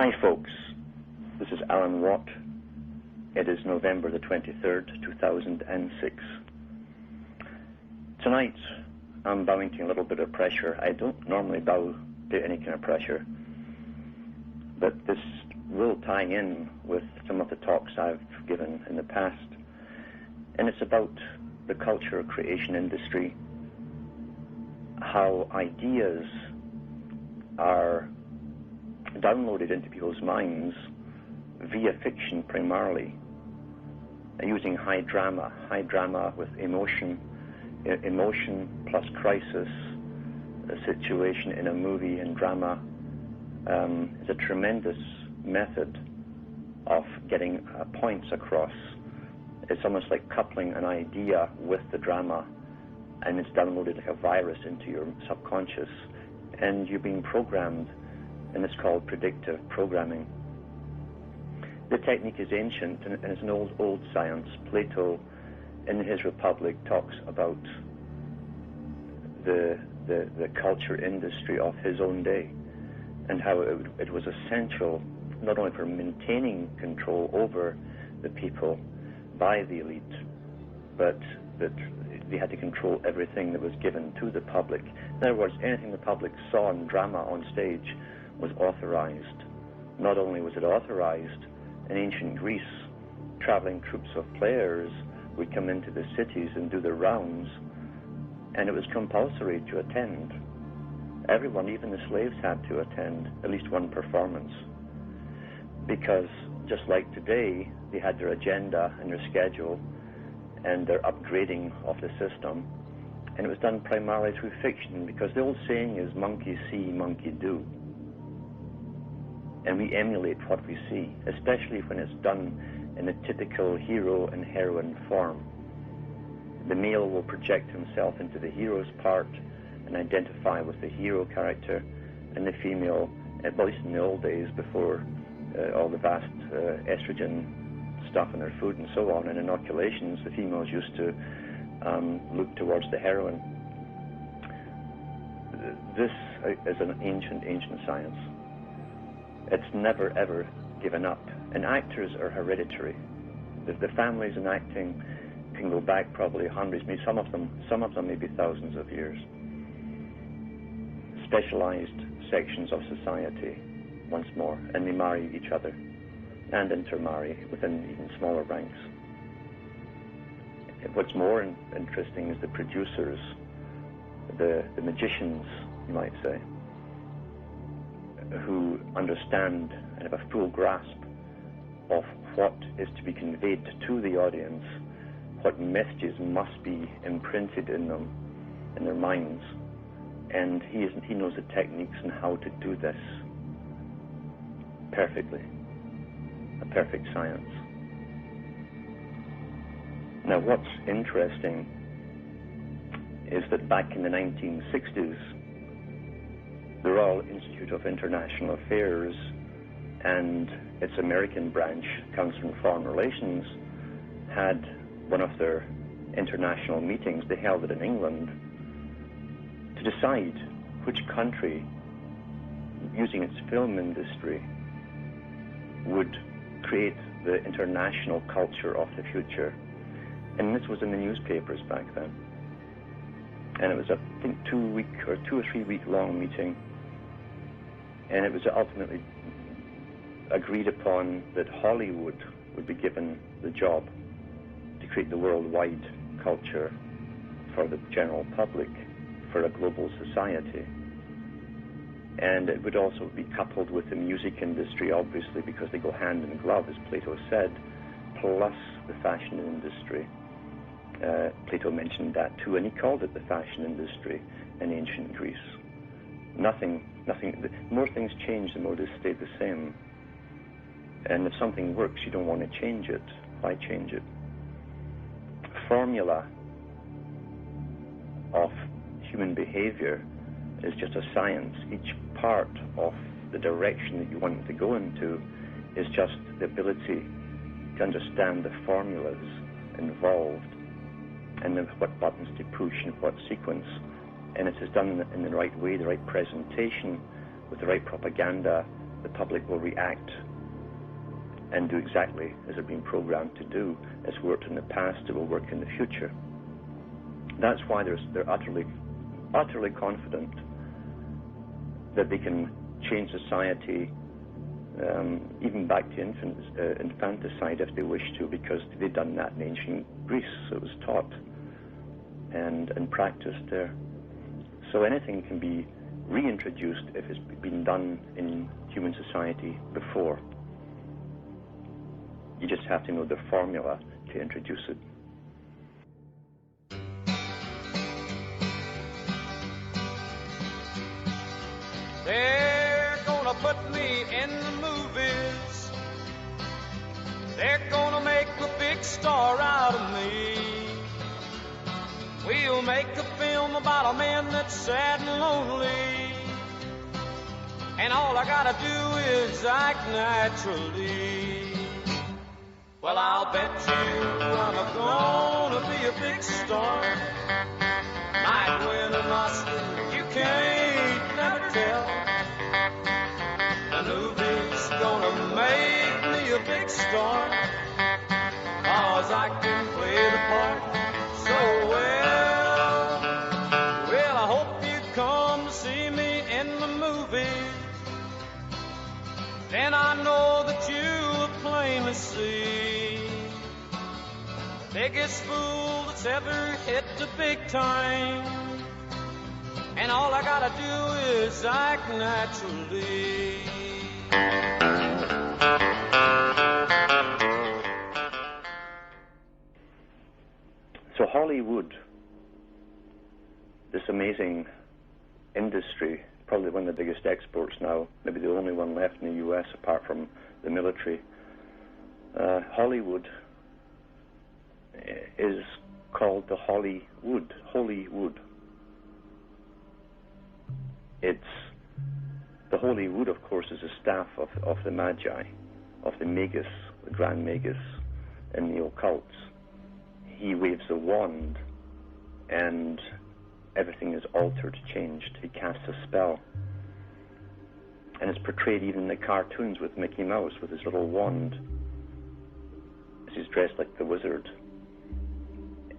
Hi folks, this is Alan Watt. It is November the 23rd, 2006. Tonight I'm bowing to a little bit of pressure. I don't normally bow to any kind of pressure, but this will tie in with some of the talks I've given in the past, and it's about the culture creation industry, how ideas are downloaded into people's minds via fiction primarily, using high drama with emotion plus crisis. A situation in a movie and drama is a tremendous method of getting points across. It's almost like coupling an idea with the drama, and it's downloaded like a virus into your subconscious, and you're being programmed, and it's called predictive programming. The technique is ancient, and it's an old science. Plato, in his Republic, talks about the culture industry of his own day, and how it was essential not only for maintaining control over the people by the elite, but that they had to control everything that was given to the public. In other words, anything the public saw in drama on stage was authorized. Not only was it authorized, in ancient Greece, traveling troops of players would come into the cities and do their rounds, and it was compulsory to attend. Everyone, even the slaves, had to attend at least one performance, because just like today, they had their agenda and their schedule and their upgrading of the system, and it was done primarily through fiction, because the old saying is monkey see, monkey do. And we emulate what we see, especially when it's done in a typical hero and heroine form. The male will project himself into the hero's part and identify with the hero character, and the female, at least in the old days before all the vast estrogen stuff in their food and so on, and inoculations, the females used to look towards the heroine. This is an ancient science. It's never ever given up, and actors are hereditary. The families in acting can go back probably hundreds, maybe some of them maybe thousands of years. Specialized sections of society, once more, and they marry each other and intermarry within even smaller ranks. What's more interesting is the producers, the magicians, you might say, who understand and have a full grasp of what is to be conveyed to the audience, what messages must be imprinted in them, in their minds, and he knows the techniques and how to do this perfectly. A perfect science. Now, what's interesting is that back in the 1960s, the Royal Institute of International Affairs and its American branch, Council on Foreign Relations, had one of their international meetings. They held it in England to decide which country, using its film industry, would create the international culture of the future. And this was in the newspapers back then. And it was, I think, 2 or 3 week long meeting. And it was ultimately agreed upon that Hollywood would be given the job to create the worldwide culture for the general public, for a global society. And it would also be coupled with the music industry, obviously, because they go hand in glove, as Plato said, plus the fashion industry. Plato mentioned that too, and he called it the fashion industry in ancient Greece. Nothing, more things change, the more they stay the same. And if something works, you don't want to change it. Why change it? Formula of human behavior is just a science. Each part of the direction that you want it to go into is just the ability to understand the formulas involved and then what buttons to push and what sequence. And it is done in the right way, the right presentation, with the right propaganda the public will react and do exactly as they're being programmed to do. It's worked in the past, it will work in the future. That's why they're utterly confident that they can change society, even back to infanticide if they wish to, because they've done that in ancient Greece. So it was taught and practiced there. So anything can be reintroduced if it's been done in human society before. You just have to know the formula to introduce it. They're gonna put me in the movies. They're gonna make a big star out of me. We'll make a film about a man that's sad and lonely, and all I gotta do is act naturally. Well, I'll bet you I'm gonna be a big star. Might win an Oscar, you can't never tell. The movie's gonna make me a big star, 'cause I can play the part so well. Well, I hope you come to see me in the movies. Then I know that you'll plainly see the biggest fool that's ever hit the big time, and all I gotta do is act naturally. So Hollywood, this amazing industry, probably one of the biggest exports now, maybe the only one left in the US apart from the military. Hollywood is called the Hollywood. It's the Holy Wood, of course, is a staff of the Magi, of the Magus, the Grand Magus in the occults. He waves a wand and everything is altered, changed. He casts a spell. And it's portrayed even in the cartoons with Mickey Mouse with his little wand, as he's dressed like the wizard.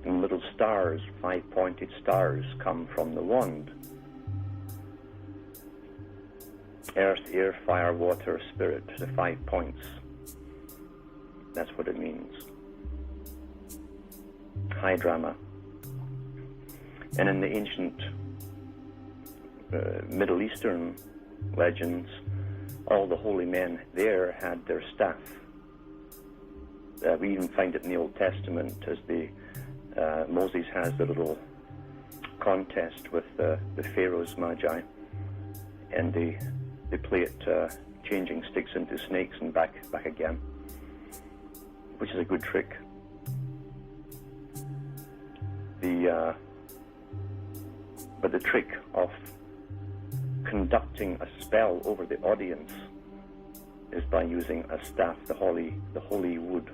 And little stars, 5-pointed stars, come from the wand. Earth, air, fire, water, spirit, the 5 points. That's what it means. High drama. And in the ancient Middle Eastern legends, all the holy men there had their staff. We even find it in the Old Testament as Moses has the little contest with the Pharaoh's Magi, and they play it changing sticks into snakes and back again, which is a good trick. But the trick of conducting a spell over the audience is by using a staff, the holy wood.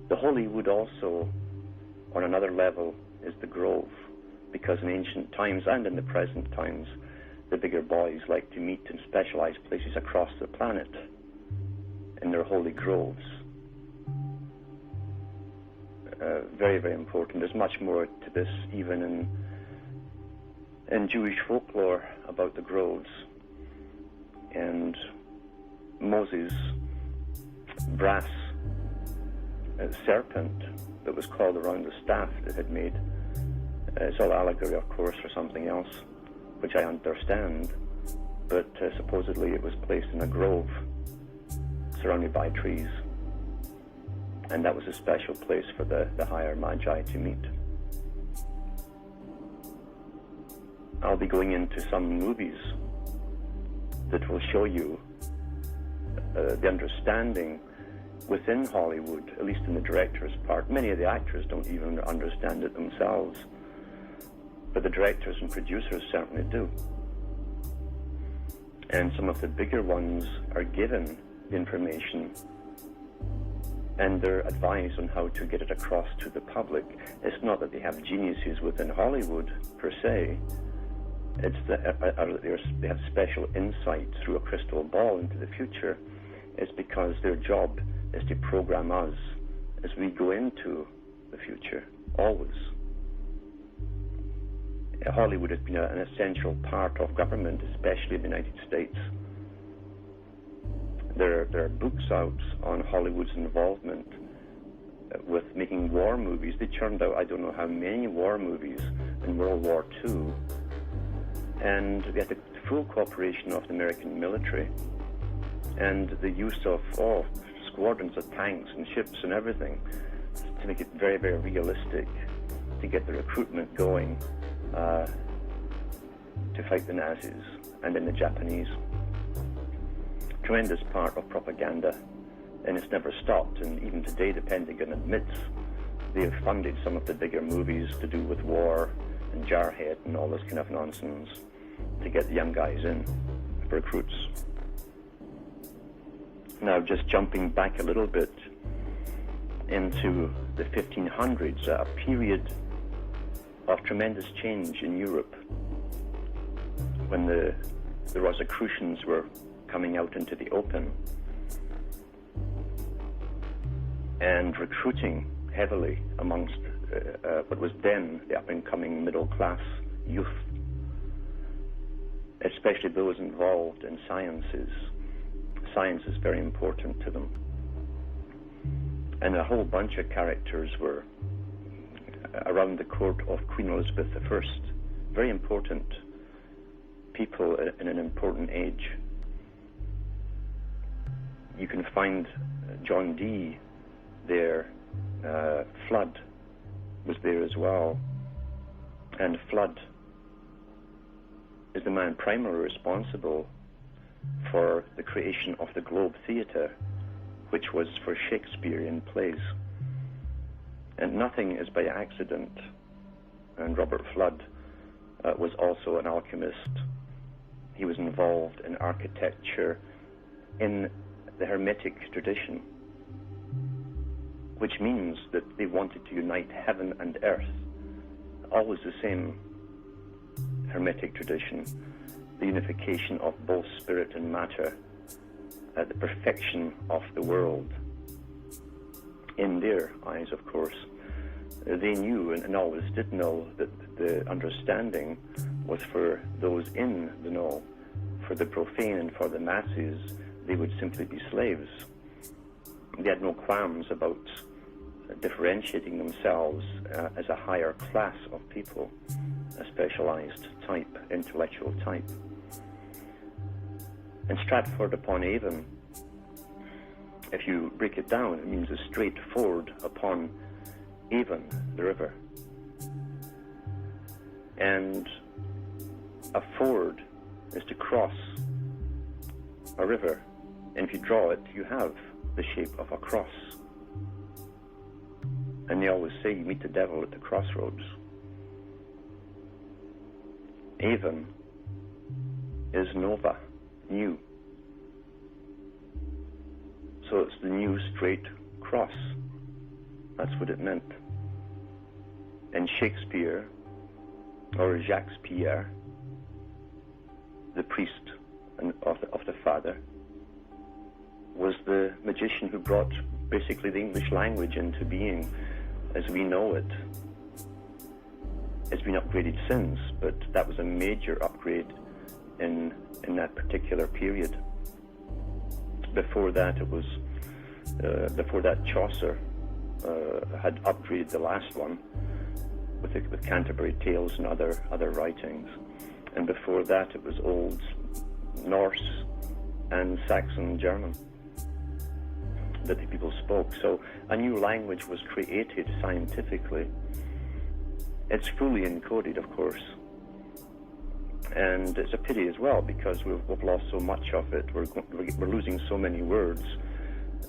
The holy wood also, on another level, is the grove, because in ancient times and in the present times, the bigger boys like to meet in specialized places across the planet in their holy groves. Very, very important. There's much more to this even in Jewish folklore about the groves. And Moses' brass serpent that was coiled around the staff that had made, it's all allegory, of course, for something else, which I understand, but supposedly it was placed in a grove surrounded by trees, and that was a special place for the higher Magi to meet. I'll be going into some movies that will show you the understanding within Hollywood, at least in the director's part. Many of the actors don't even understand it themselves, but the directors and producers certainly do. And some of the bigger ones are given the information and they're advised on how to get it across to the public. It's not that they have geniuses within Hollywood per se, they have special insight through a crystal ball into the future. It's because their job is to program us as we go into the future, always. Hollywood has been an essential part of government, especially in the United States. There are books out on Hollywood's involvement with making war movies. They churned out I don't know how many war movies in World War II, and we had the full cooperation of the American military and the use of squadrons of tanks and ships and everything to make it very, very realistic, to get the recruitment going to fight the Nazis and then the Japanese. Tremendous part of propaganda, and it's never stopped. And even today, the Pentagon admits they have funded some of the bigger movies to do with war and Jarhead and all this kind of nonsense to get the young guys in, recruits. Now, just jumping back a little bit into the 1500s, a period of tremendous change in Europe when the Rosicrucians were coming out into the open and recruiting heavily amongst what was then the up-and-coming middle-class youth, especially those involved in sciences. Science is very important to them. And a whole bunch of characters were around the court of Queen Elizabeth I, very important people in an important age. You can find John Dee there. Flood was there as well. And Flood is the man primarily responsible for the creation of the Globe Theatre, which was for Shakespearean plays. And nothing is by accident. And Robert Flood was also an alchemist. He was involved in architecture in the Hermetic tradition, which means that they wanted to unite heaven and earth. Always the same Hermetic tradition, the unification of both spirit and matter, the perfection of the world. In their eyes, of course, they knew and always did know that the understanding was for those in the know. For the profane and for the masses, they would simply be slaves. They had no qualms about differentiating themselves as a higher class of people, a specialized type, intellectual type. And Stratford-upon-Avon, if you break it down, it means a straight ford upon Avon, the river. And a ford is to cross a river. And if you draw it, you have the shape of a cross. And they always say you meet the devil at the crossroads. Avon is nova, new. So it's the new straight cross. That's what it meant. And Shakespeare, or Jacques Pierre, the priest of the Father, was the magician who brought basically the English language into being as we know it. It's been upgraded since, but that was a major upgrade in that particular period. Before that, it was before that Chaucer had upgraded the last one with Canterbury Tales and other writings, and before that it was Old Norse and Saxon German that the people spoke. So a new language was created scientifically. It's fully encoded, of course, and it's a pity as well because we've lost so much of it. We're losing so many words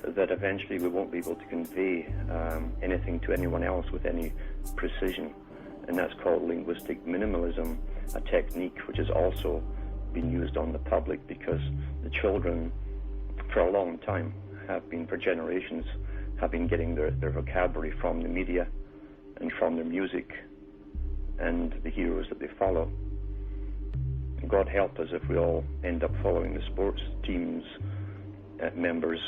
that eventually we won't be able to convey anything to anyone else with any precision, and that's called linguistic minimalism, a technique which has also been used on the public because the children, for a long time, for generations, have been getting their vocabulary from the media and from their music and the heroes that they follow. God help us if we all end up following the sports teams members,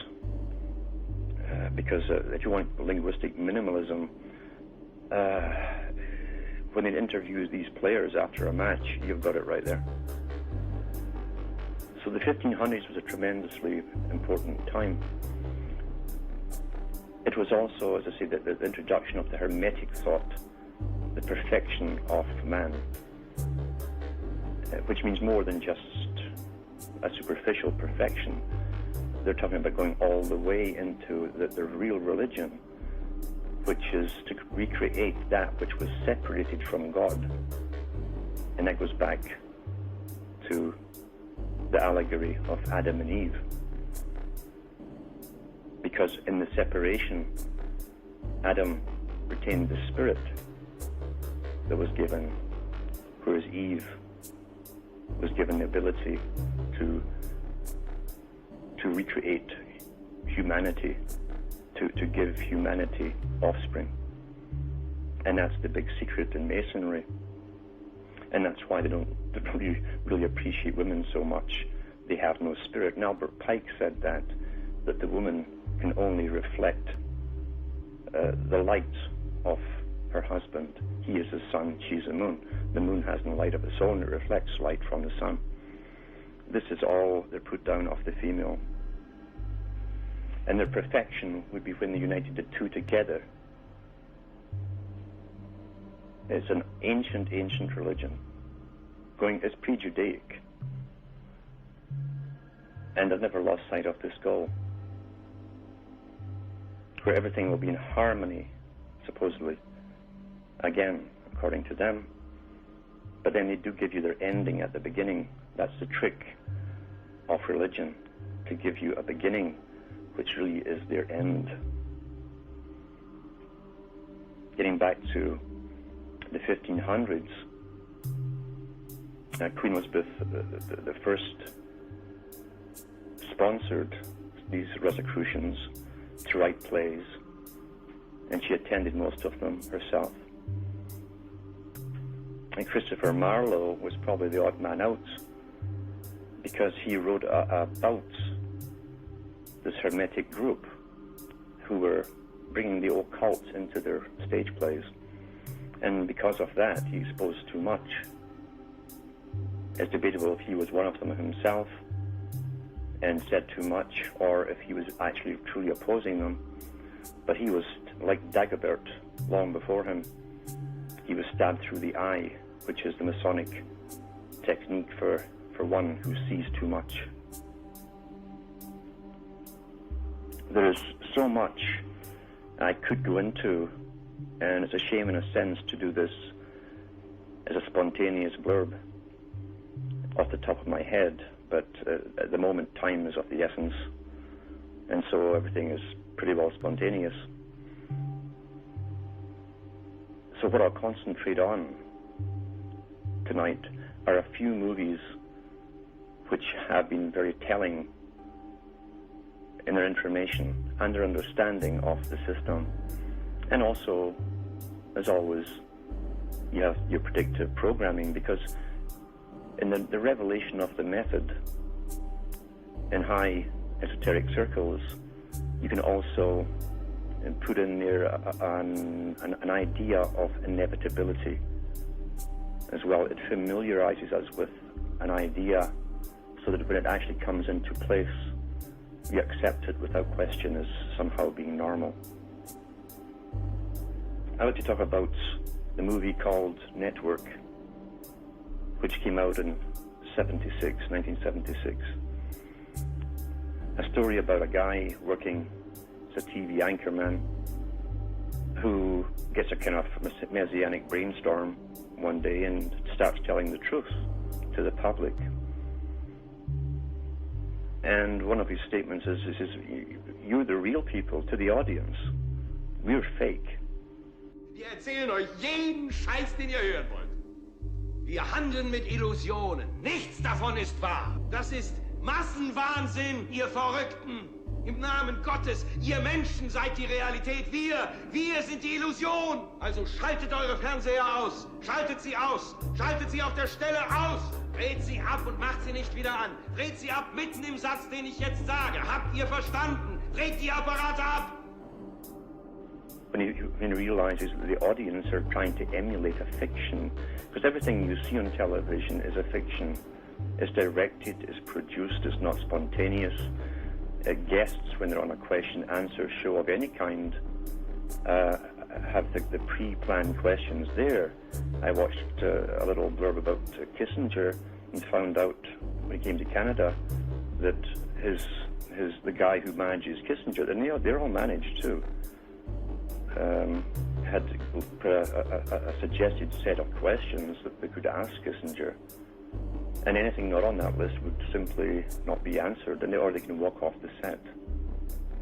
because if you want linguistic minimalism, when they interview these players after a match, you've got it right there. So the 1500s was a tremendously important time. It was also, as I say, the introduction of the Hermetic thought, the perfection of man, which means more than just a superficial perfection. They're talking about going all the way into the real religion, which is to recreate that which was separated from God. And that goes back to the allegory of Adam and Eve. Because in the separation, Adam retained the spirit that was given, whereas Eve was given the ability to recreate humanity, to give humanity offspring. And that's the big secret in Masonry. And that's why they don't really appreciate women so much. They have no spirit. And Albert Pike said that the woman can only reflect the light of her husband. He is the sun, she's the moon. The moon has no light of its own, it reflects light from the sun. This is all they put down of the female. And their perfection would be when they united the two together. It's an ancient religion. It's pre-Judaic. And I've never lost sight of this goal, where everything will be in harmony, supposedly, again, according to them. But then they do give you their ending at the beginning. That's the trick of religion, to give you a beginning which really is their end. Getting back to the 1500s, Queen Elizabeth the first sponsored these Rosicrucians to write plays, and she attended most of them herself. And Christopher Marlowe was probably the odd man out, because he wrote about this Hermetic group who were bringing the occult into their stage plays. And because of that, he exposed too much. It's debatable if he was one of them himself and said too much, or if he was actually truly opposing them. But he was like Dagobert long before him. He was stabbed through the eye, which is the Masonic technique for one who sees too much. There is so much I could go into, and it's a shame in a sense to do this as a spontaneous blurb off the top of my head, but at the moment time is of the essence, and so everything is pretty well spontaneous. So what I'll concentrate on tonight are a few movies which have been very telling in their information and their understanding of the system. And also, as always, you have your predictive programming, because in the revelation of the method in high esoteric circles, you can also put in there an idea of inevitability as well. It familiarizes us with an idea so that when it actually comes into place, we accept it without question as somehow being normal. I like to talk about the movie called Network, which came out in 1976. A story about a guy working as a TV anchorman who gets a kind of messianic brainstorm one day and starts telling the truth to the public. And one of his statements is you're the real people to the audience. We're fake. Wir erzählen euch jeden Scheiß, den ihr hören wollt. Wir handeln mit Illusionen. Nichts davon ist wahr. Das ist Massenwahnsinn, ihr Verrückten. Im Namen Gottes, ihr Menschen seid die Realität. Wir sind die Illusion. Also schaltet eure Fernseher aus. Schaltet sie aus. Schaltet sie auf der Stelle aus. Dreht sie ab und macht sie nicht wieder an. Dreht sie ab mitten im Satz, den ich jetzt sage. Habt ihr verstanden? Dreht die Apparate ab! When he realizes that the audience are trying to emulate a fiction, because everything you see on television is a fiction. It's directed, it's produced, it's not spontaneous. Guests, when they're on a question-answer show of any kind, have the pre-planned questions there. I watched a little blurb about Kissinger and found out when he came to Canada that the guy who manages Kissinger, and they're all managed too, had put a suggested set of questions that they could ask Kissinger, and anything not on that list would simply not be answered, or they can walk off the set.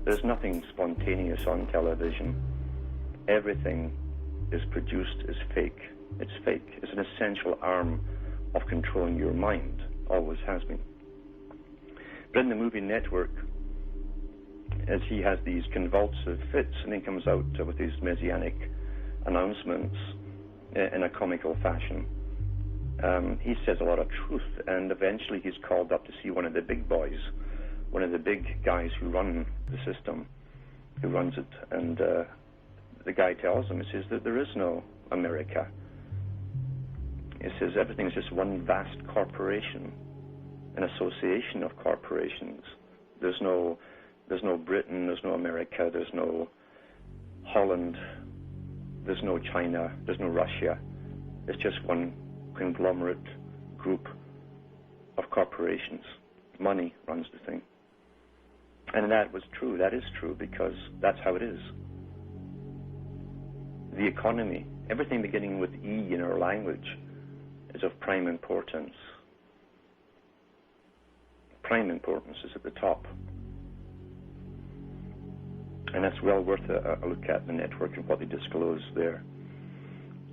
There's nothing spontaneous on television. Everything is produced is fake. It's fake. It's an essential arm of controlling your mind. Always has been. But in the movie Network, as he has these convulsive fits and then comes out with these messianic announcements in a comical fashion, he says a lot of truth, and eventually he's called up to see one of the big boys, one of the big guys who run the system, who runs it, and the guy tells him, he says that there is no America. He says everything's just one vast corporation, an association of corporations. There's no Britain, there's no America, there's no Holland, there's no China, there's no Russia. It's just one conglomerate group of corporations. Money runs the thing. And that was true. That is true because that's how it is. The economy, everything beginning with E in our language, is of prime importance. Prime importance is at the top. And that's well worth a look at the Network and what they disclose there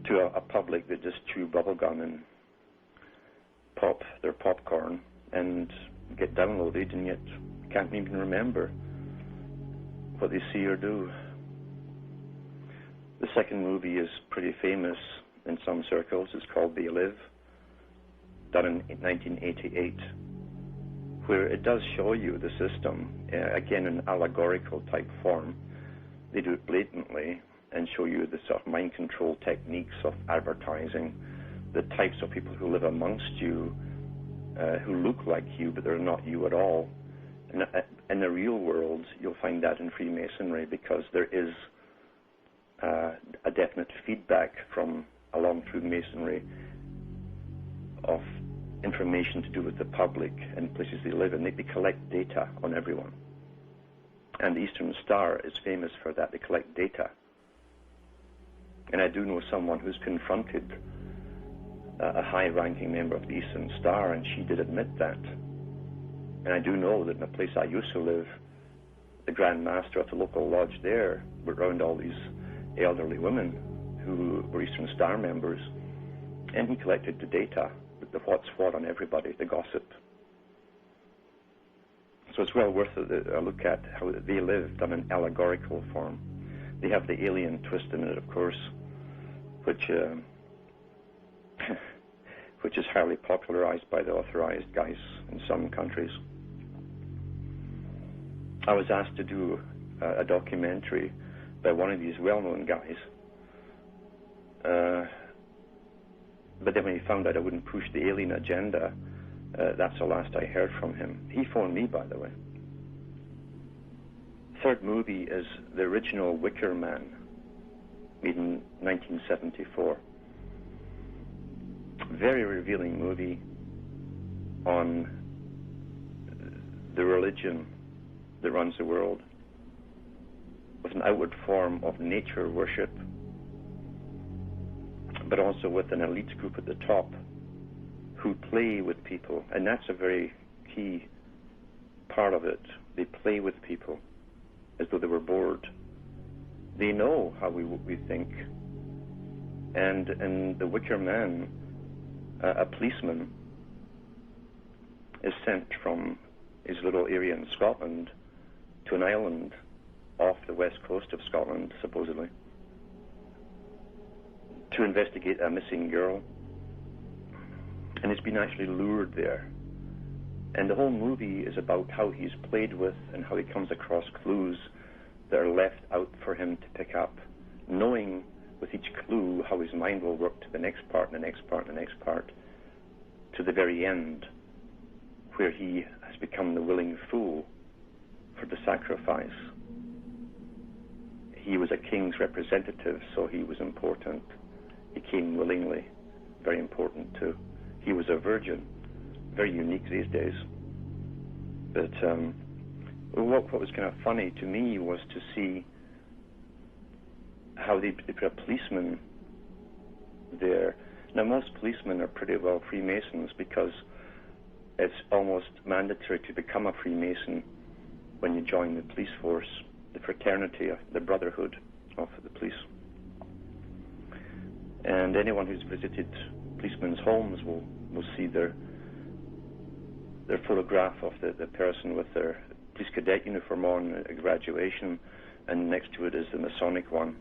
to a public that just chew bubblegum and pop their popcorn and get downloaded and yet can't even remember what they see or do. The second movie is pretty famous in some circles. It's called They Live, done in 1988, where it does show you the system, again in allegorical type form. They do it blatantly and show you the sort of mind control techniques of advertising, the types of people who live amongst you, who look like you but they're not you at all. And in the real world, you'll find that in Freemasonry because there is a definite feedback from along through Masonry of information to do with the public and places they live in. They collect data on everyone. And the Eastern Star is famous for that. They collect data. And I do know someone who's confronted a high-ranking member of the Eastern Star, and she did admit that. And I do know that in the place I used to live, the Grand Master of the local lodge there were around all these elderly women who were Eastern Star members, and he collected the data, the what's what on everybody, the gossip. So it's well worth a look at how They Live done in allegorical form. They have the alien twist in it, of course, which is highly popularized by the authorized guys in some countries. I was asked to do a documentary by one of these well-known guys, but then when he found out I wouldn't push the alien agenda, that's the last I heard from him. He phoned me, by the way. Third movie is the original Wicker Man, made in 1974. Very revealing movie on the religion that runs the world, with an outward form of nature worship, but also with an elite group at the top who play with people. And that's a very key part of it. They play with people as though they were bored. They know how we think. And in The Wicker Man, a policeman is sent from his little area in Scotland to an island off the west coast of Scotland, supposedly, to investigate a missing girl. And he's been actually lured there. And the whole movie is about how he's played with and how he comes across clues that are left out for him to pick up, knowing with each clue how his mind will work to the next part, and the next part, and the next part, to the very end, where he has become the willing fool for the sacrifice. He was a king's representative, so he was important. He came willingly, very important too. He was a virgin, very unique these days. But what was kind of funny to me was to see how they put a policeman there. Now, most policemen are pretty well Freemasons, because it's almost mandatory to become a Freemason when you join the police force, the fraternity, the brotherhood of the police. And anyone who's visited policemen's homes will see their photograph of the person with their police cadet uniform on at graduation, and next to it is the Masonic one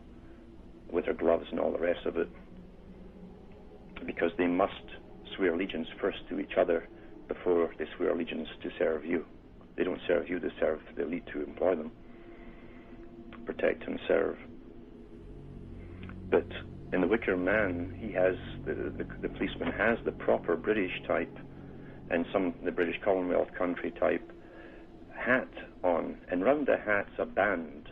with their gloves and all the rest of it, because they must swear allegiance first to each other before they swear allegiance to serve you. They don't serve you, they serve the elite who employ them, protect and serve. But in The Wicker Man, he has, the policeman has the proper British type, and the British Commonwealth country type hat on, and round the hat's a band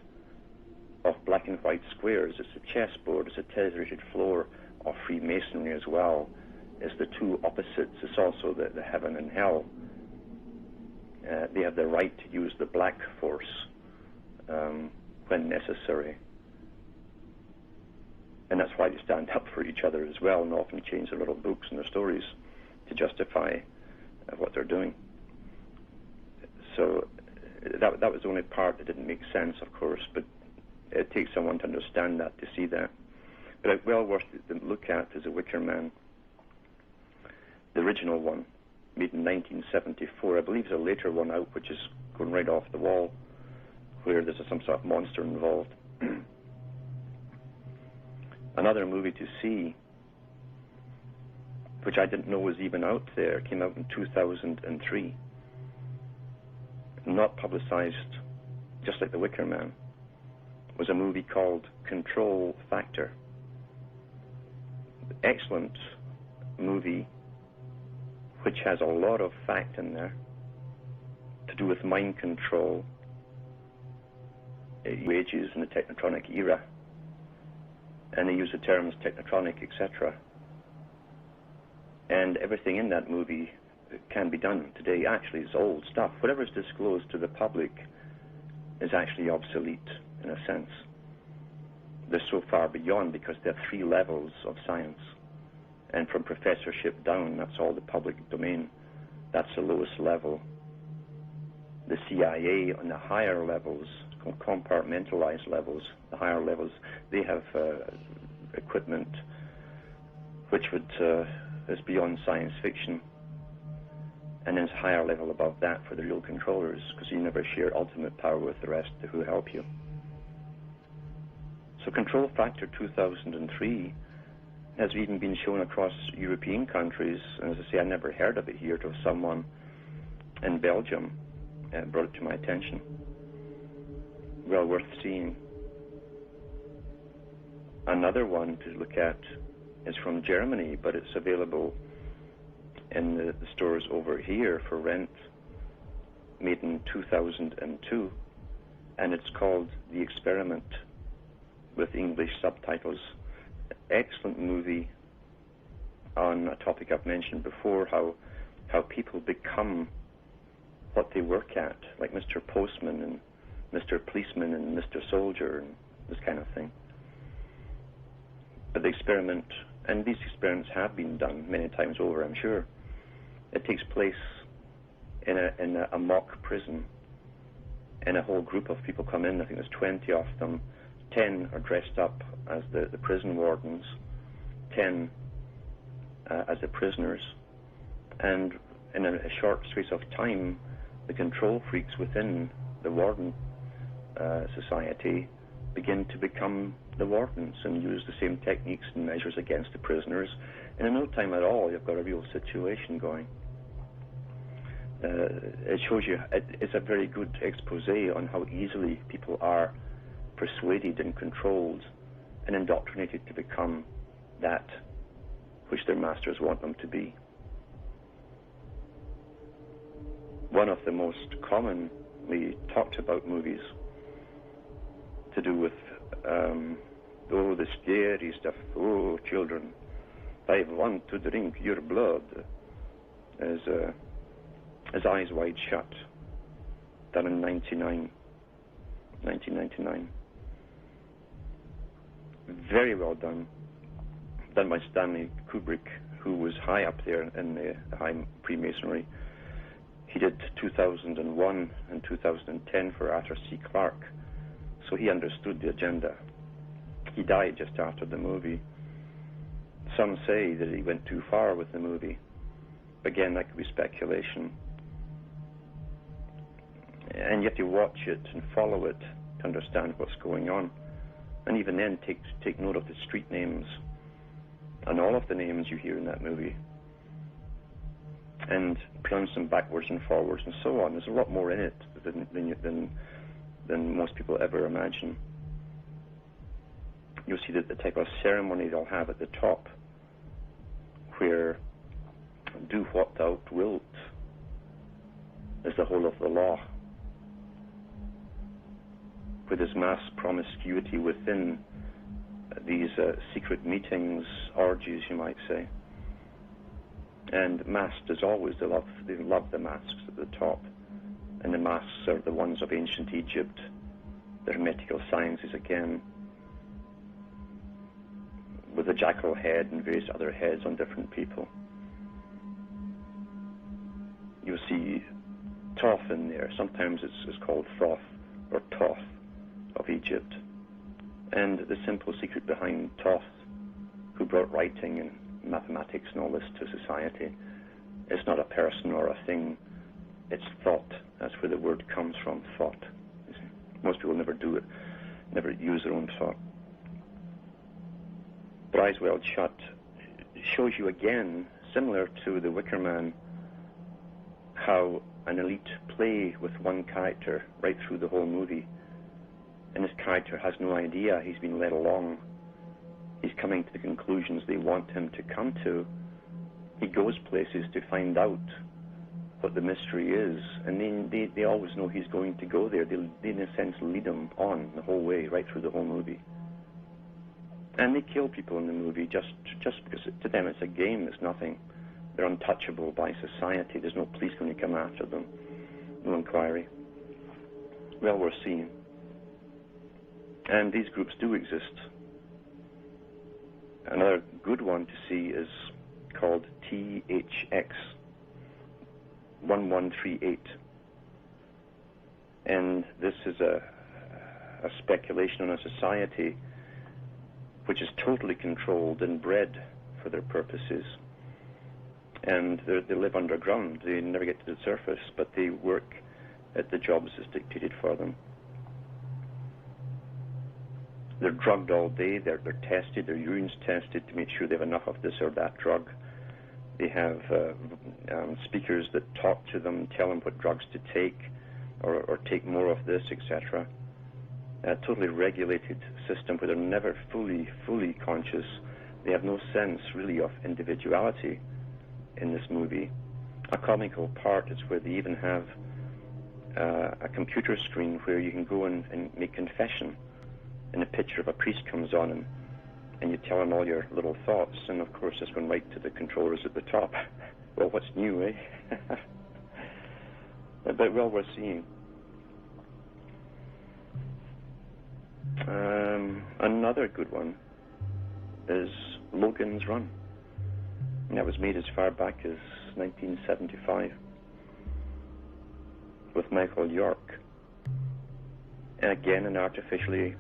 of black and white squares. It's a chessboard, it's a tesserated floor of Freemasonry as well. It's the two opposites. It's also the heaven and hell. They have the right to use the black force when necessary. And that's why they stand up for each other as well, and often change their little books and their stories to justify what they're doing. So that was the only part that didn't make sense, of course, but it takes someone to understand that, to see that. But it's well worth to look at is The Wicker Man. The original one, made in 1974. I believe there's a later one out which is going right off the wall, where there's some sort of monster involved. Another movie to see, which I didn't know was even out there, came out in 2003. Not publicized, just like The Wicker Man, was a movie called Control Factor. Excellent movie, which has a lot of fact in there to do with mind control, wages in the technotronic era, and they use the terms technotronic, etc. And everything in that movie can be done today. Actually, it's old stuff. Whatever is disclosed to the public is actually obsolete, in a sense. They're so far beyond, because there are 3 levels of science. And from professorship down, that's all the public domain. That's the lowest level. The CIA on the higher levels, compartmentalized levels, the higher levels, they have equipment which is beyond science fiction. And then it's a higher level above that for the real controllers, because you never share ultimate power with the rest who help you. So Control Factor 2003 has even been shown across European countries, and as I say, I never heard of it here till someone in Belgium brought it to my attention. Well worth seeing. Another one to look at is from Germany, but it's available in the stores over here for rent, made in 2002, and it's called The Experiment, with English subtitles. Excellent movie on a topic I've mentioned before, how people become what they work at, like Mr. Postman and Mr. Policeman and Mr. Soldier and this kind of thing. But the experiment, and these experiments have been done many times over, I'm sure. It takes place in a mock prison, and a whole group of people come in. I think there's 20 of them. 10 are dressed up as the prison wardens, 10 as the prisoners, and in a short space of time, the control freaks within the warden society begin to become the wardens and use the same techniques and measures against the prisoners. And in no time at all, you've got a real situation going. It shows you, it's a very good expose on how easily people are persuaded and controlled and indoctrinated to become that which their masters want them to be. One of the most commonly talked about movies to do with, the scary stuff, oh, children, I want to drink your blood, is Eyes Wide Shut, done in 1999. Very well done by Stanley Kubrick, who was high up there in the high Freemasonry. He did 2001 and 2010 for Arthur C. Clarke, so he understood the agenda. He died just after the movie. Some say that he went too far with the movie. Again, that could be speculation. And you have to watch it and follow it to understand what's going on. And even then, take note of the street names and all of the names you hear in that movie, and pronounce them backwards and forwards and so on. There's a lot more in it than most people ever imagine. You'll see that the type of ceremony they'll have at the top, where do what thou wilt is the whole of the law, where there's mass promiscuity within these secret meetings, orgies, you might say. And masked as always, they love the masks at the top. And the masks are the ones of ancient Egypt, the Hermetical sciences again, with the jackal head and various other heads on different people. You'll see Thoth in there. Sometimes it's called Thoth or Thoth of Egypt. And the simple secret behind Thoth, who brought writing and mathematics and all this to society, it's not a person or a thing, it's thought. That's where the word comes from, thought. Most people never do it, never use their own thought. But Eyes Wide Shut shows you again, similar to The Wicker Man, how an elite play with one character right through the whole movie. And this character has no idea he's been led along. He's coming to the conclusions they want him to come to. He goes places to find out what the mystery is, and they always know he's going to go there. They in a sense lead him on the whole way, right through the whole movie. And they kill people in the movie just because to them it's a game, it's nothing. They're untouchable by society. There's no police going to come after them, no inquiry. Well worth seeing. And these groups do exist. Another good one to see is called THX 1138. And this is a speculation on a society which is totally controlled and bred for their purposes. And they live underground. They never get to the surface, but they work at the jobs that's dictated for them. They're drugged all day, they're tested, their urine's tested to make sure they have enough of this or that drug. They have speakers that talk to them, tell them what drugs to take, or take more of this, etc. A totally regulated system where they're never fully conscious. They have no sense, really, of individuality in this movie. A comical part is where they even have a computer screen where you can go and make confession. And a picture of a priest comes on, and you tell him all your little thoughts, and of course it's going right to the controllers at the top. Well, what's new, eh? But well worth seeing. Another good one is Logan's Run. And that was made as far back as 1975 with Michael York. And again, an artificially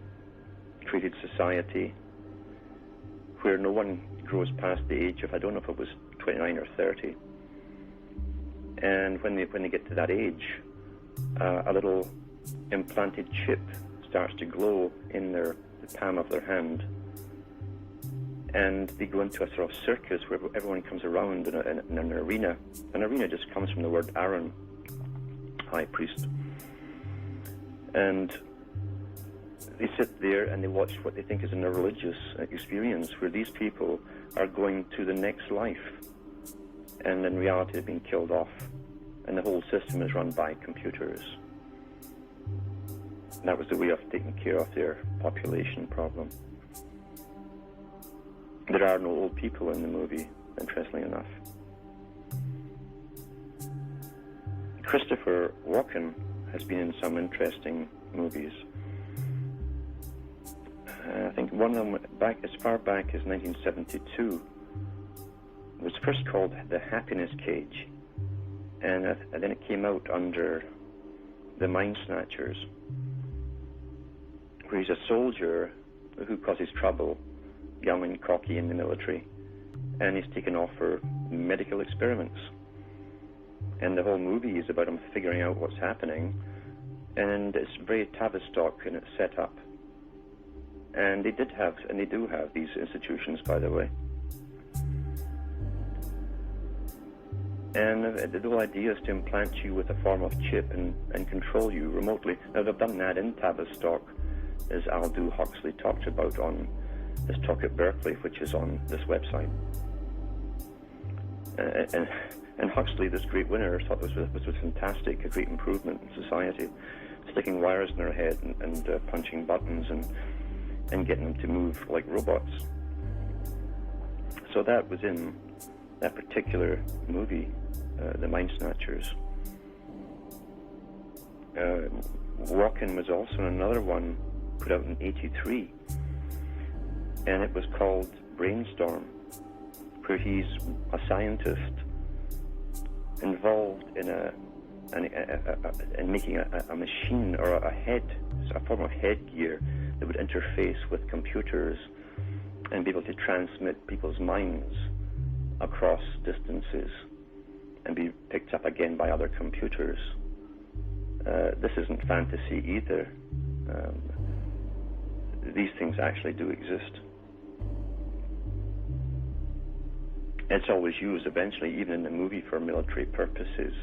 created society where no one grows past the age of, I don't know if it was 29 or 30. And when they get to that age, a little implanted chip starts to glow in their palm of their hand. And they go into a sort of circus where everyone comes around in an arena. An arena just comes from the word Aaron, high priest. And they sit there and they watch what they think is a religious experience where these people are going to the next life. And in reality, they're being killed off. And the whole system is run by computers. And that was the way of taking care of their population problem. There are no old people in the movie, interestingly enough. Christopher Walken has been in some interesting movies. I think one of them, as far back as 1972, was first called The Happiness Cage, and then it came out under The Mind Snatchers, where he's a soldier who causes trouble, young and cocky in the military, and he's taken off for medical experiments. And the whole movie is about him figuring out what's happening, and it's very Tavistock in its setup. And they do have these institutions, by the way. And the whole idea is to implant you with a form of chip and control you remotely. Now, they've done that in Tavistock, as Aldous Huxley talked about on his talk at Berkeley, which is on this website. And Huxley, this great winner, thought this was fantastic, a great improvement in society, sticking wires in their head and punching buttons and getting them to move like robots. So that was in that particular movie, The Mind Snatchers. Walken was also in another one put out in '83, and it was called Brainstorm, where he's a scientist involved in making a machine or a form of headgear that would interface with computers and be able to transmit people's minds across distances and be picked up again by other computers. This isn't fantasy either. These things actually do exist. It's always used eventually, even in the movie, for military purposes.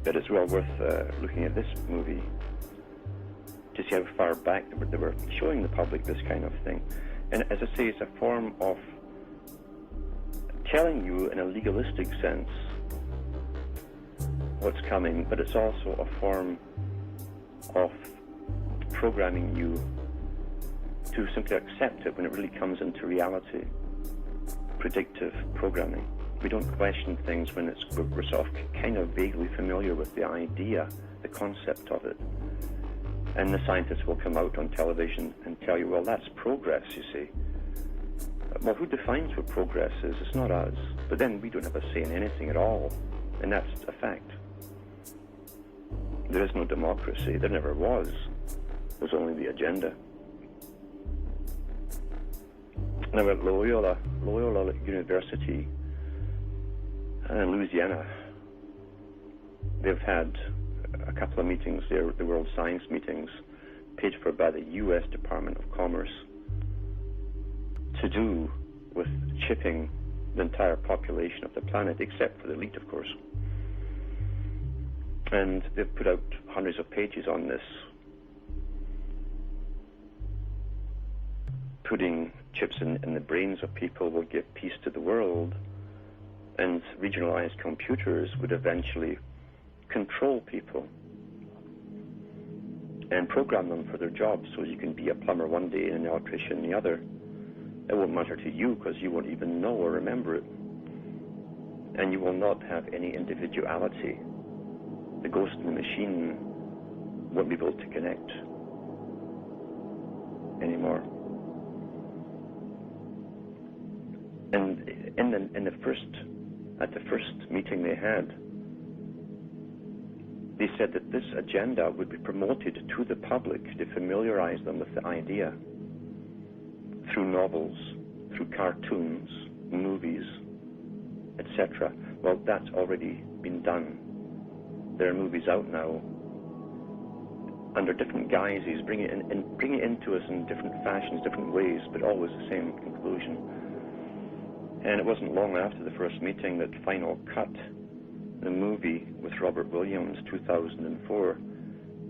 But it's well worth looking at this movie to see how far back they were showing the public this kind of thing. And as I say, it's a form of telling you in a legalistic sense what's coming, but it's also a form of programming you to simply accept it when it really comes into reality. Predictive programming. We don't question things when we're sort of kind of vaguely familiar with the idea, the concept of it. And the scientists will come out on television and tell you, well, that's progress, you see. Well, who defines what progress is? It's not us. But then we don't have a say in anything at all. And that's a fact. There is no democracy. There never was. There's only the agenda. Now at Loyola University in Louisiana, they've had a couple of meetings there, the World Science meetings, paid for by the U.S. Department of Commerce, to do with chipping the entire population of the planet, except for the elite, of course. And they've put out hundreds of pages on this, putting chips in the brains of people will give peace to the world, and regionalized computers would eventually control people and program them for their jobs, so you can be a plumber one day and an electrician the other. It won't matter to you because you won't even know or remember it. And you will not have any individuality. The ghost in the machine won't be able to connect anymore. And at the first meeting they had, they said that this agenda would be promoted to the public to familiarize them with the idea through novels, through cartoons, movies, etc. Well, that's already been done. There are movies out now under different guises, bring it into us in different fashions, different ways, but always the same conclusion. And it wasn't long after the first meeting that Final Cut, the movie with Robert Williams, 2004,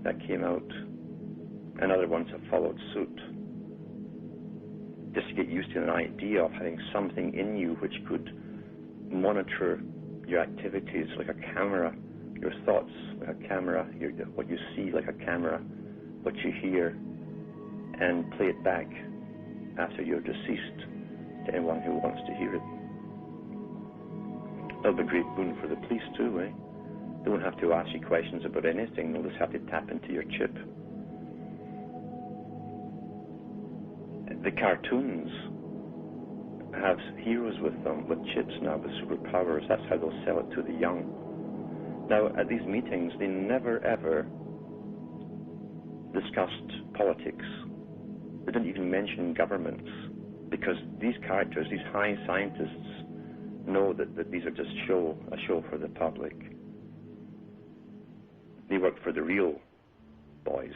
that came out, and other ones have followed suit. Just to get used to an idea of having something in you which could monitor your activities like a camera, your thoughts like a camera, what you see like a camera, what you hear, and play it back after you're deceased to anyone who wants to hear it. That'll be a great boon for the police too, eh? They won't have to ask you questions about anything, they'll just have to tap into your chip. The cartoons have heroes with them, with chips now, with superpowers. That's how they'll sell it to the young. Now, at these meetings, they never ever discussed politics. They didn't even mention governments, because these characters, these high scientists, know that these are just a show for the public. They work for the real boys.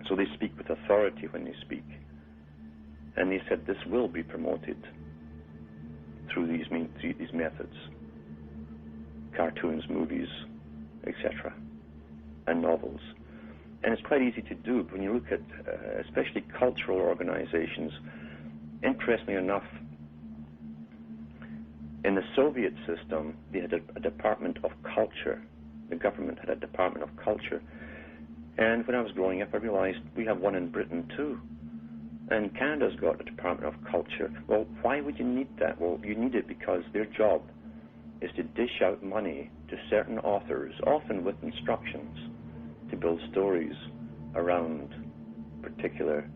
So they speak with authority when they speak. And they said this will be promoted through these methods. Cartoons, movies, etc. and novels. And it's quite easy to do. But when you look at especially cultural organizations, interestingly enough, in the Soviet system, they had a department of culture. The government had a department of culture. And when I was growing up, I realized we have one in Britain too. And Canada's got a department of culture. Well, why would you need that? Well, you need it because their job is to dish out money to certain authors, often with instructions, to build stories around particular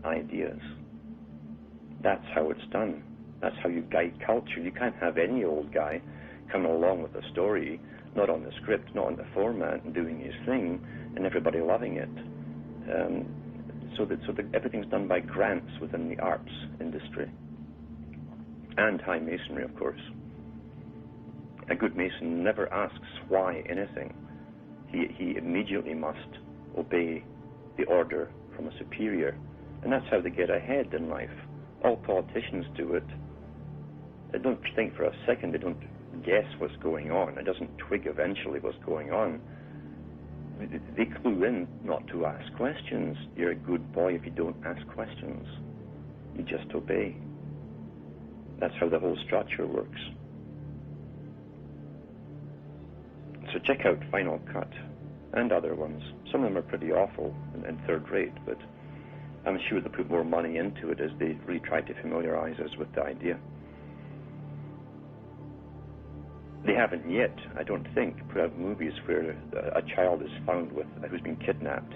ideas. That's how it's done. That's how you guide culture. You can't have any old guy coming along with a story, not on the script, not on the format, and doing his thing, and everybody loving it. So that everything's done by grants within the arts industry. And high masonry, of course. A good mason never asks why anything. He immediately must obey the order from a superior. And that's how they get ahead in life. All politicians do it. They don't think for a second, they don't guess what's going on. It doesn't twig eventually what's going on. They clue in not to ask questions. You're a good boy if you don't ask questions. You just obey. That's how the whole structure works. So check out Final Cut and other ones. Some of them are pretty awful and third rate, but I'm sure they put more money into it as they really try to familiarize us with the idea. They haven't yet, I don't think, put out movies where a child is found who's been kidnapped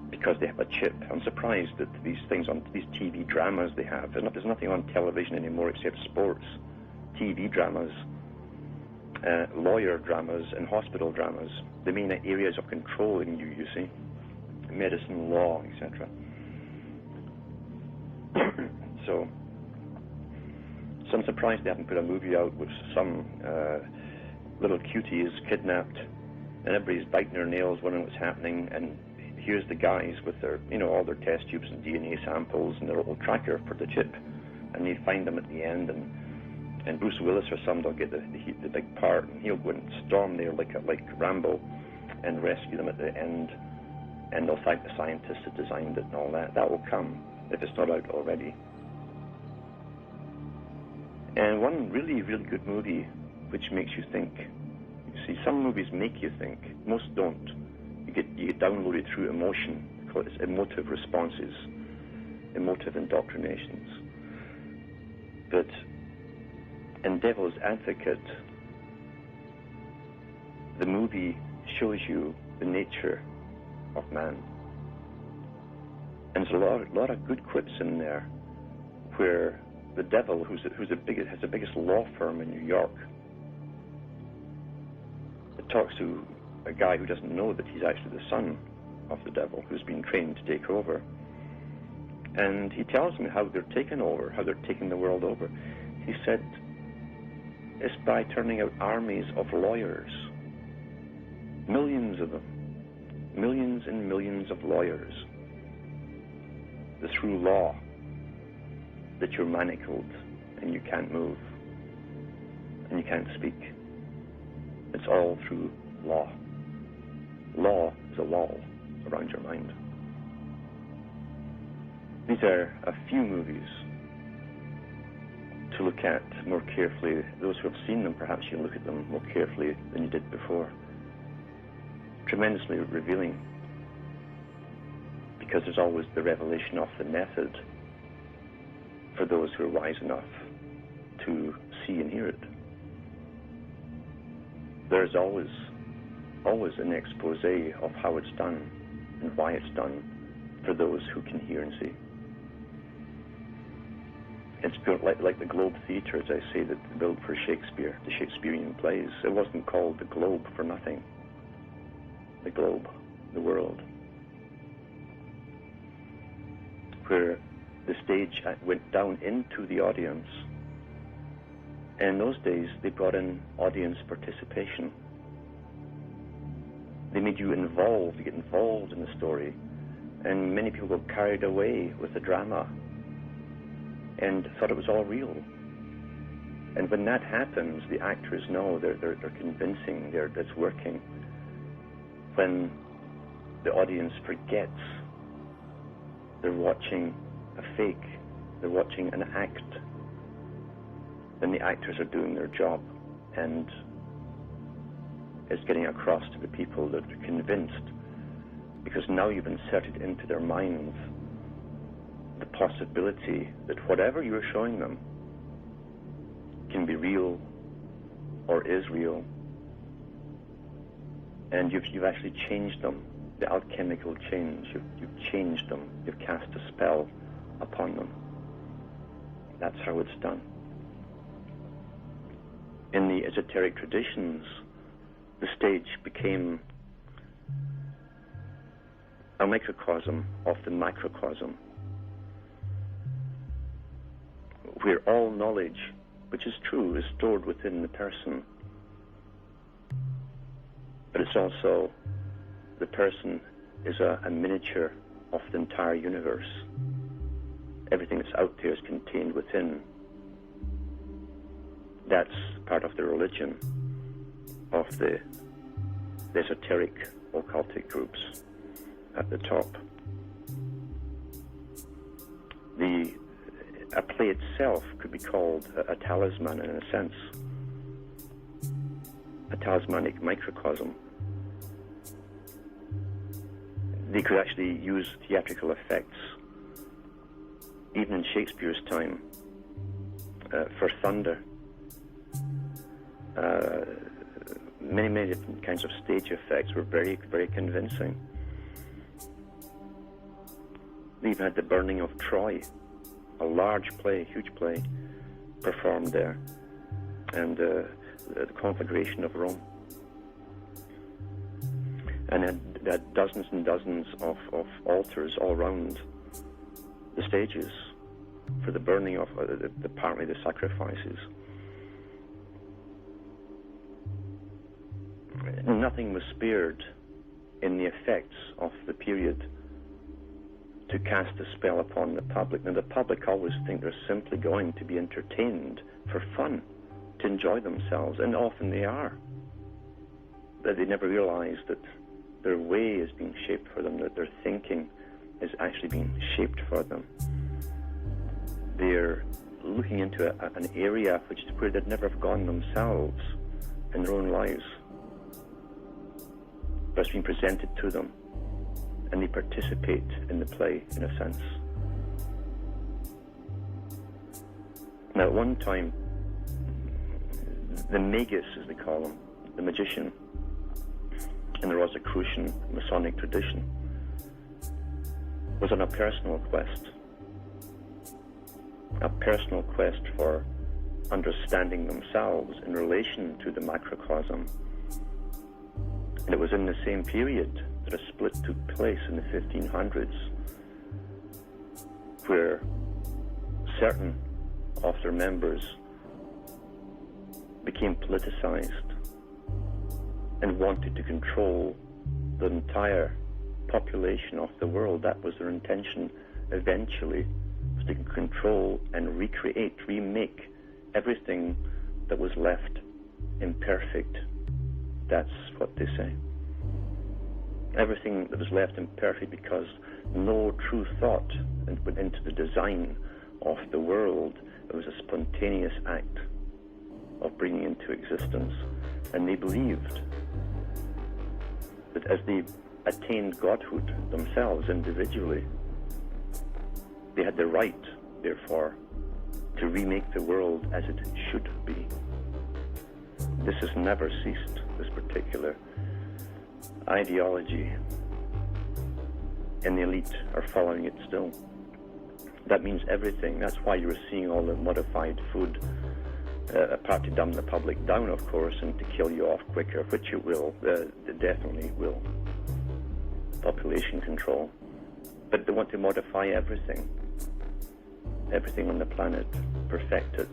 because they have a chip. I'm surprised that these things on these TV dramas they have, there's nothing on television anymore except sports, TV dramas, lawyer dramas, and hospital dramas. The main areas of controlling you see, medicine, law, etc. So I'm surprised they haven't put a movie out with some little cutie is kidnapped and everybody's biting their nails wondering what's happening, and here's the guys with their, all their test tubes and DNA samples and their little tracker for the chip, and they find them at the end, and Bruce Willis or some will get the big part, and he'll go and storm there like Rambo and rescue them at the end, and they'll thank the scientists that designed it and all that. That will come if it's not out already. And one really, really good movie which makes you think. You see, some movies make you think, most don't. You get downloaded through emotion. It's emotive responses, emotive indoctrinations. But in Devil's Advocate, the movie shows you the nature of man. And there's a lot of good quips in there where the devil, has the biggest law firm in New York, it talks to a guy who doesn't know that he's actually the son of the devil, who's been trained to take over. And he tells him how they're taking over, how they're taking the world over. He said, it's by turning out armies of lawyers. millions of them, millions and millions of lawyers, through law that you're manacled and you can't move and you can't speak. It's all through law. Law is a wall around your mind. These are a few movies to look at more carefully. Those who have seen them, perhaps you look at them more carefully than you did before. Tremendously revealing, because there's always the revelation of the method for those who are wise enough to see and hear it. There's always an expose of how it's done and why it's done for those who can hear and see. It's built like the Globe Theatre, as I say, that built for Shakespeare, the Shakespearean plays. It wasn't called the Globe for nothing. The globe, the world, where the stage went down into the audience. And in those days, they brought in audience participation. They made you involved, you get involved in the story. And many people got carried away with the drama and thought it was all real. And when that happens, the actors know they're convincing, it's working. When the audience forgets they're watching a fake, they're watching an act, then the actors are doing their job, and it's getting across to the people that they're convinced, because now you've inserted into their minds the possibility that whatever you're showing them can be real or is real. And you've actually changed them, the alchemical change. You've changed them. You've cast a spell upon them. That's how it's done. In the esoteric traditions, the stage became a microcosm of the macrocosm, where all knowledge, which is true, is stored within the person. But it's also, the person is a miniature of the entire universe. Everything that's out there is contained within. That's part of the religion of the esoteric occultic groups at the top. A play itself could be called a talisman in a sense. A talismanic microcosm. They could actually use theatrical effects, even in Shakespeare's time, for thunder. Many different kinds of stage effects were very, very convincing. They even had the burning of Troy, a large play, huge play, performed there, and the conflagration of Rome. And had dozens and dozens of altars all around the stages for the burning of apparently the sacrifices. Nothing was spared in the effects of the period to cast a spell upon the public. Now, the public always think they're simply going to be entertained for fun, to enjoy themselves, and often they are. But they never realize that their way is being shaped for them, that their thinking is actually being shaped for them. They're looking into an area where they'd never have gone themselves in their own lives. But it's being presented to them, and they participate in the play, in a sense. Now, at one time, the magus, as they call him, the magician, in the Rosicrucian Masonic tradition, was on a personal quest for understanding themselves in relation to the macrocosm. And it was in the same period that a split took place in the 1500s, where certain of their members became politicized and wanted to control the entire population of the world. That was their intention eventually, was to control and recreate, remake everything that was left imperfect. That's what they say. Everything that was left imperfect because no true thought went into the design of the world. It was a spontaneous act of bringing into existence. And they believed that as they attained godhood themselves individually, they had the right, therefore, to remake the world as it should be. This has never ceased, this particular ideology, and the elite are following it still. That means everything. That's why you're seeing all the modified food, apart to dumb the public down, of course, and to kill you off quicker, which it will, it definitely will. Population control. But they want to modify everything on the planet, perfect it.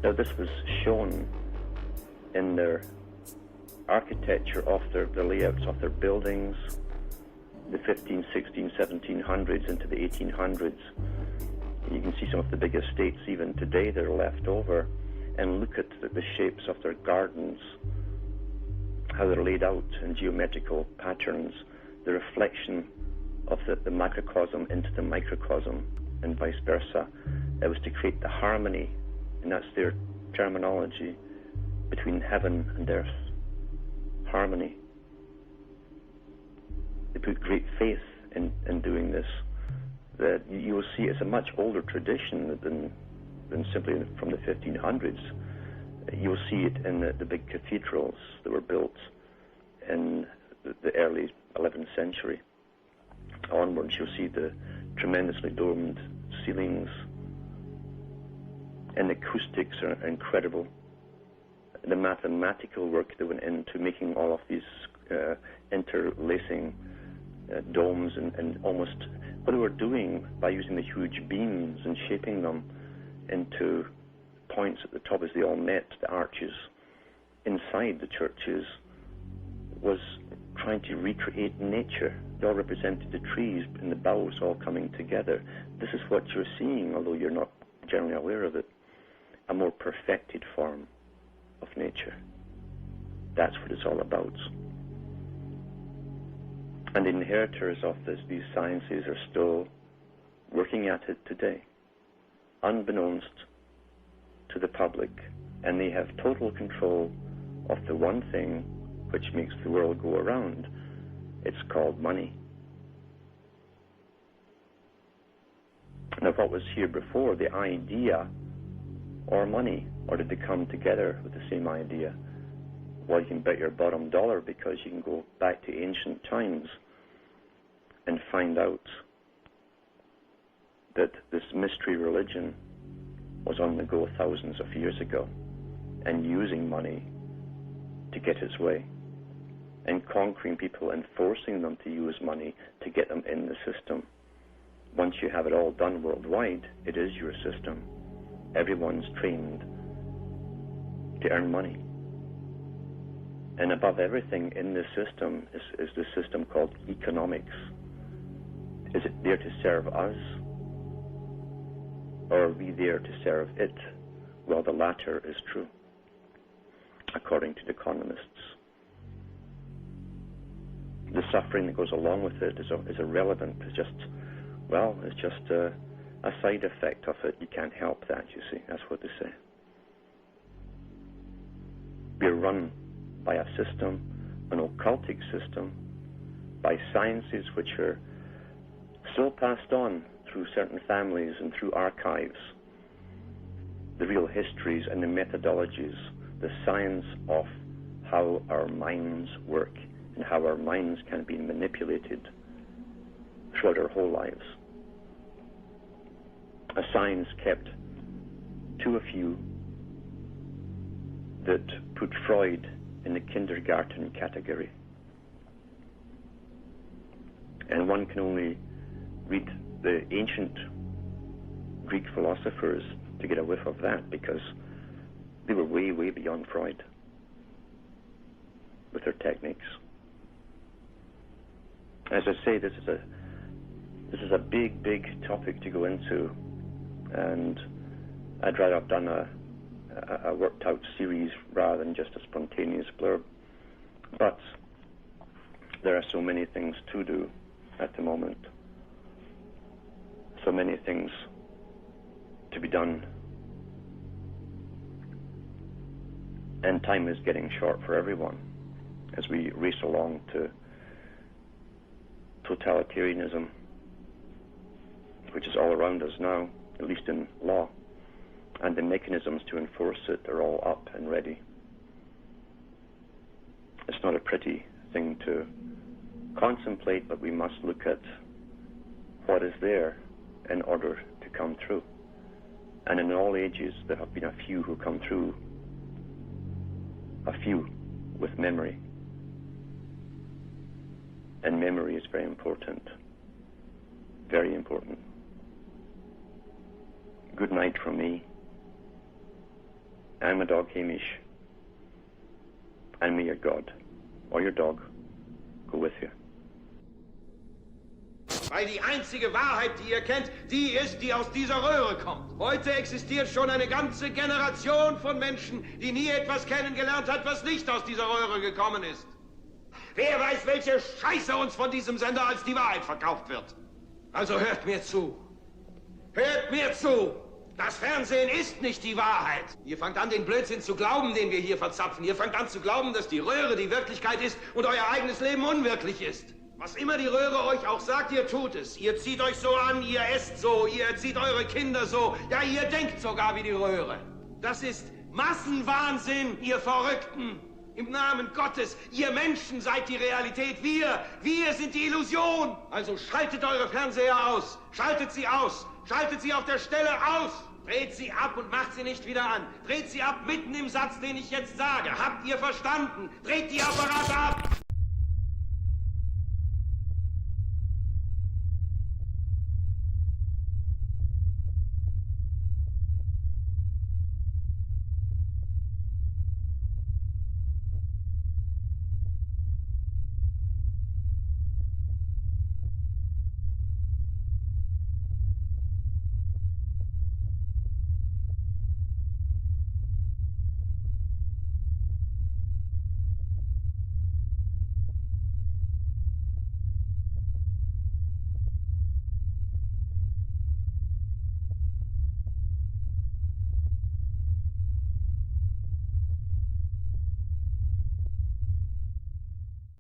Now this was shown in their architecture of the layouts of their buildings, the 15, 16, 1700s into the 1800s. You can see some of the big estates even today that are left over, and look at the shapes of their gardens, how they're laid out in geometrical patterns, the reflection of the macrocosm into the microcosm, and vice versa. It was to create the harmony, and that's their terminology, between heaven and earth. Harmony. They put great faith in doing this. That you will see it's a much older tradition than simply from the 1500s. You'll see it in the big cathedrals that were built in the early 11th century onwards. You'll see the tremendously domed ceilings, and the acoustics are incredible. The mathematical work that went into making all of these interlacing domes, and almost what they were doing by using the huge beams and shaping them into points at the top as they all met, the arches inside the churches, was trying to recreate nature. They all represented the trees and the boughs all coming together. This is what you're seeing, although you're not generally aware of it, a more perfected form of nature. That's what it's all about. And the inheritors of these sciences are still working at it today, unbeknownst to the public, and they have total control of the one thing which makes the world go around. It's called money. Now, what was here before, the idea or money, or did they come together with the same idea? Well, you can bet your bottom dollar, because you can go back to ancient times and find out that this mystery religion was on the go thousands of years ago, and using money to get its way, and conquering people and forcing them to use money to get them in the system. Once you have it all done worldwide, it is your system. Everyone's trained to earn money. And above everything in this system is the system called economics. Is it there to serve us, or are we there to serve it? Well, the latter is true, according to the economists. The suffering that goes along with it is irrelevant. It's just a side effect of it. You can't help that, you see. That's what they say. We're run by a system, an occultic system, by sciences which are still passed on through certain families and through archives. The real histories and the methodologies, the science of how our minds work and how our minds can be manipulated throughout our whole lives. A science kept to a few that put Freud in the kindergarten category. And one can only read the ancient Greek philosophers to get a whiff of that, because they were way, way beyond Freud. with their techniques. As I say, this is a big, big topic to go into, and I'd rather have done a worked out series rather than just a spontaneous blurb. But there are so many things to do at the moment, so many things to be done, and time is getting short for everyone as we race along to totalitarianism, which is all around us now, at least in law, and the mechanisms to enforce it are all up and ready. It's not a pretty thing to contemplate, but we must look at what is there in order to come through. And in all ages, there have been a few who come through, a few with memory. And memory is very important. Very important. Good night from me. I'm a dog, Hamish. And may your God, or your dog, go with you. Weil die einzige Wahrheit, die ihr kennt, die ist, die aus dieser Röhre kommt. Heute existiert schon eine ganze Generation von Menschen, die nie etwas kennengelernt hat, was nicht aus dieser Röhre gekommen ist. Wer weiß, welche Scheiße uns von diesem Sender als die Wahrheit verkauft wird. Also hört mir zu. Hört mir zu. Das Fernsehen ist nicht die Wahrheit. Ihr fangt an, den Blödsinn zu glauben, den wir hier verzapfen. Ihr fangt an zu glauben, dass die Röhre die Wirklichkeit ist und euer eigenes Leben unwirklich ist. Was immer die Röhre euch auch sagt, ihr tut es. Ihr zieht euch so an, ihr esst so, ihr erzieht eure Kinder so. Ja, ihr denkt sogar wie die Röhre. Das ist Massenwahnsinn, ihr Verrückten. Im Namen Gottes, ihr Menschen seid die Realität. Wir sind die Illusion. Also schaltet eure Fernseher aus. Schaltet sie aus. Schaltet sie auf der Stelle aus. Dreht sie ab und macht sie nicht wieder an. Dreht sie ab mitten im Satz, den ich jetzt sage. Habt ihr verstanden? Dreht die Apparate ab.